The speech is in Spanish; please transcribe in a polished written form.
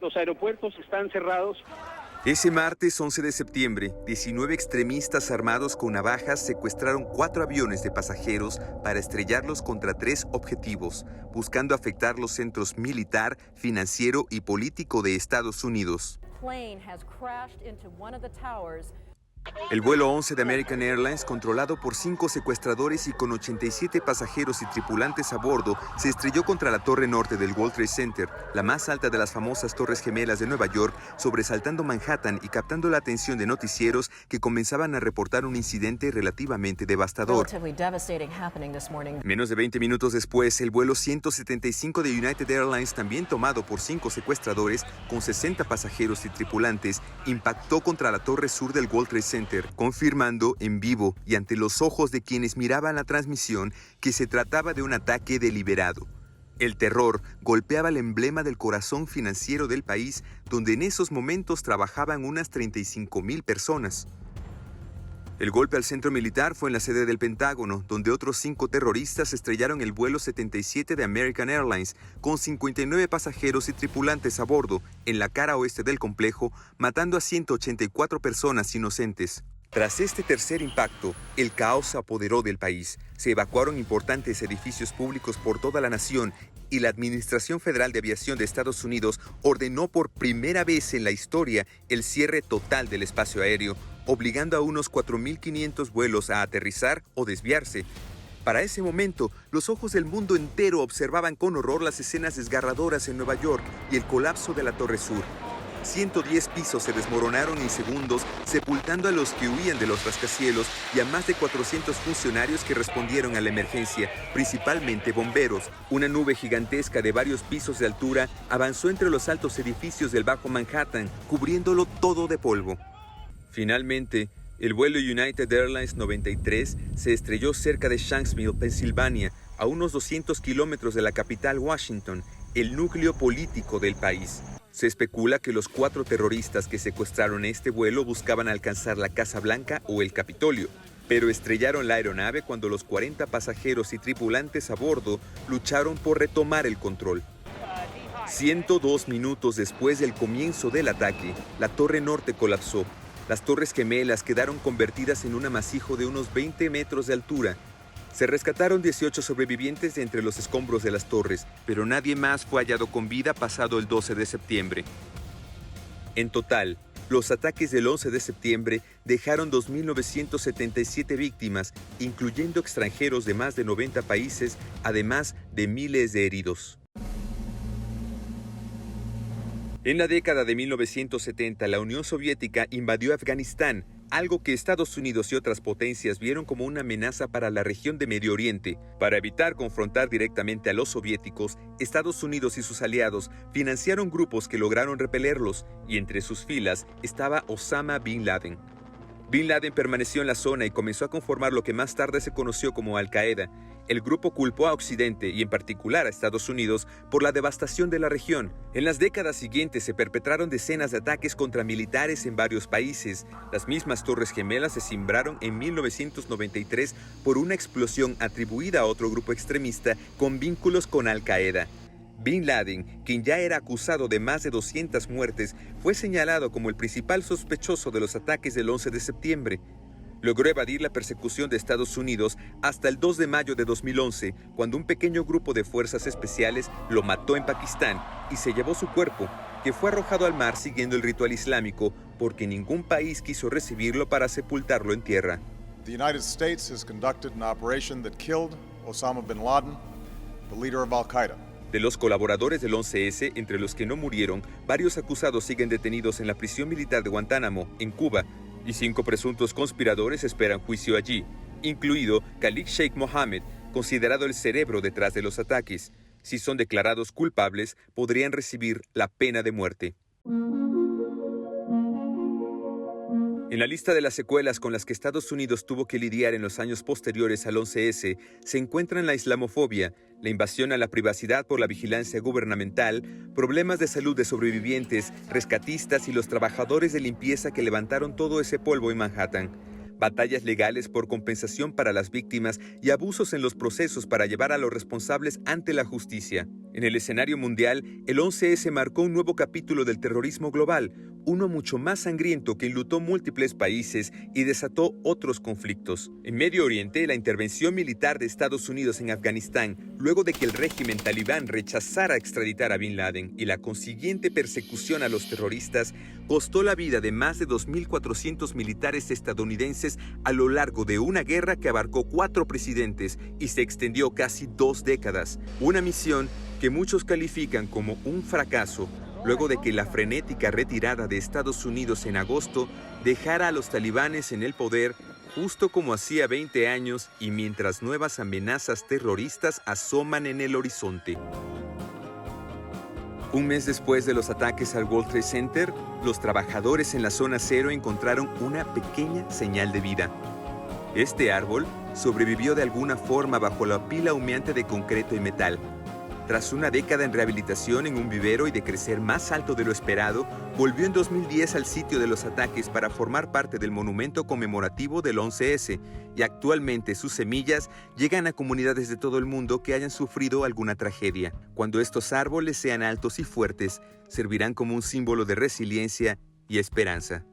Los aeropuertos están cerrados. Ese martes 11 de septiembre, 19 extremistas armados con navajas secuestraron 4 aviones de pasajeros para estrellarlos contra 3 objetivos, buscando afectar los centros militar, financiero y político de Estados Unidos. El vuelo 11 de American Airlines, controlado por 5 secuestradores y con 87 pasajeros y tripulantes a bordo, se estrelló contra la torre norte del World Trade Center, la más alta de las famosas Torres Gemelas de Nueva York, sobresaltando Manhattan y captando la atención de noticieros que comenzaban a reportar un incidente relativamente devastador. Menos de 20 minutos después, el vuelo 175 de United Airlines, también tomado por 5 secuestradores con 60 pasajeros y tripulantes, impactó contra la torre sur del World Trade Center, confirmando en vivo y ante los ojos de quienes miraban la transmisión que se trataba de un ataque deliberado. El terror golpeaba el emblema del corazón financiero del país, donde en esos momentos trabajaban unas 35,000 personas. El golpe al centro militar fue en la sede del Pentágono, donde otros 5 terroristas estrellaron el vuelo 77 de American Airlines, con 59 pasajeros y tripulantes a bordo, en la cara oeste del complejo, matando a 184 personas inocentes. Tras este tercer impacto, el caos se apoderó del país. Se evacuaron importantes edificios públicos por toda la nación y la Administración Federal de Aviación de Estados Unidos ordenó por primera vez en la historia el cierre total del espacio aéreo, obligando a unos 4.500 vuelos a aterrizar o desviarse. Para ese momento, los ojos del mundo entero observaban con horror las escenas desgarradoras en Nueva York y el colapso de la Torre Sur. 110 pisos se desmoronaron en segundos, sepultando a los que huían de los rascacielos y a más de 400 funcionarios que respondieron a la emergencia, principalmente bomberos. Una nube gigantesca de varios pisos de altura avanzó entre los altos edificios del Bajo Manhattan, cubriéndolo todo de polvo. Finalmente, el vuelo United Airlines 93 se estrelló cerca de Shanksville, Pensilvania, a unos 200 kilómetros de la capital Washington, el núcleo político del país. Se especula que los 4 terroristas que secuestraron este vuelo buscaban alcanzar la Casa Blanca o el Capitolio, pero estrellaron la aeronave cuando los 40 pasajeros y tripulantes a bordo lucharon por retomar el control. 102 minutos después del comienzo del ataque, la torre norte colapsó. Las Torres Gemelas quedaron convertidas en un amasijo de unos 20 metros de altura. Se rescataron 18 sobrevivientes de entre los escombros de las torres, pero nadie más fue hallado con vida pasado el 12 de septiembre. En total, los ataques del 11 de septiembre dejaron 2.977 víctimas, incluyendo extranjeros de más de 90 países, además de miles de heridos. En la década de 1970, la Unión Soviética invadió Afganistán, algo que Estados Unidos y otras potencias vieron como una amenaza para la región de Medio Oriente. Para evitar confrontar directamente a los soviéticos, Estados Unidos y sus aliados financiaron grupos que lograron repelerlos, y entre sus filas estaba Osama Bin Laden. Bin Laden permaneció en la zona y comenzó a conformar lo que más tarde se conoció como Al-Qaeda. El grupo culpó a Occidente y en particular a Estados Unidos por la devastación de la región. En las décadas siguientes se perpetraron decenas de ataques contra militares en varios países. Las mismas Torres Gemelas se cimbraron en 1993 por una explosión atribuida a otro grupo extremista con vínculos con Al-Qaeda. Bin Laden, quien ya era acusado de más de 200 muertes, fue señalado como el principal sospechoso de los ataques del 11 de septiembre. Logró evadir la persecución de Estados Unidos hasta el 2 de mayo de 2011, cuando un pequeño grupo de fuerzas especiales lo mató en Pakistán y se llevó su cuerpo, que fue arrojado al mar siguiendo el ritual islámico, porque ningún país quiso recibirlo para sepultarlo en tierra. The United States has conducted an operation that killed Osama bin Laden, the leader of Al-Qaeda. De los colaboradores del 11S, entre los que no murieron, varios acusados siguen detenidos en la prisión militar de Guantánamo, en Cuba, y 5 presuntos conspiradores esperan juicio allí, incluido Khalid Sheikh Mohammed, considerado el cerebro detrás de los ataques. Si son declarados culpables, podrían recibir la pena de muerte. En la lista de las secuelas con las que Estados Unidos tuvo que lidiar en los años posteriores al 11S se encuentran la islamofobia, la invasión a la privacidad por la vigilancia gubernamental, problemas de salud de sobrevivientes, rescatistas y los trabajadores de limpieza que levantaron todo ese polvo en Manhattan. batallas legales por compensación para las víctimas y abusos en los procesos para llevar a los responsables ante la justicia. En el escenario mundial, el 11S marcó un nuevo capítulo del terrorismo global, uno mucho más sangriento que enlutó múltiples países y desató otros conflictos. En Medio Oriente, la intervención militar de Estados Unidos en Afganistán, luego de que el régimen talibán rechazara extraditar a Bin Laden y la consiguiente persecución a los terroristas, costó la vida de más de 2.400 militares estadounidenses a lo largo de una guerra que abarcó 4 presidentes y se extendió casi 2 décadas. Una misión que muchos califican como un fracaso, luego de que la frenética retirada de Estados Unidos en agosto dejara a los talibanes en el poder justo como hacía 20 años y mientras nuevas amenazas terroristas asoman en el horizonte. Un mes después de los ataques al World Trade Center, los trabajadores en la zona cero encontraron una pequeña señal de vida. Este árbol sobrevivió de alguna forma bajo la pila humeante de concreto y metal. Tras una década en rehabilitación en un vivero y de crecer más alto de lo esperado, volvió en 2010 al sitio de los ataques para formar parte del monumento conmemorativo del 11S, y actualmente sus semillas llegan a comunidades de todo el mundo que hayan sufrido alguna tragedia. Cuando estos árboles sean altos y fuertes, servirán como un símbolo de resiliencia y esperanza.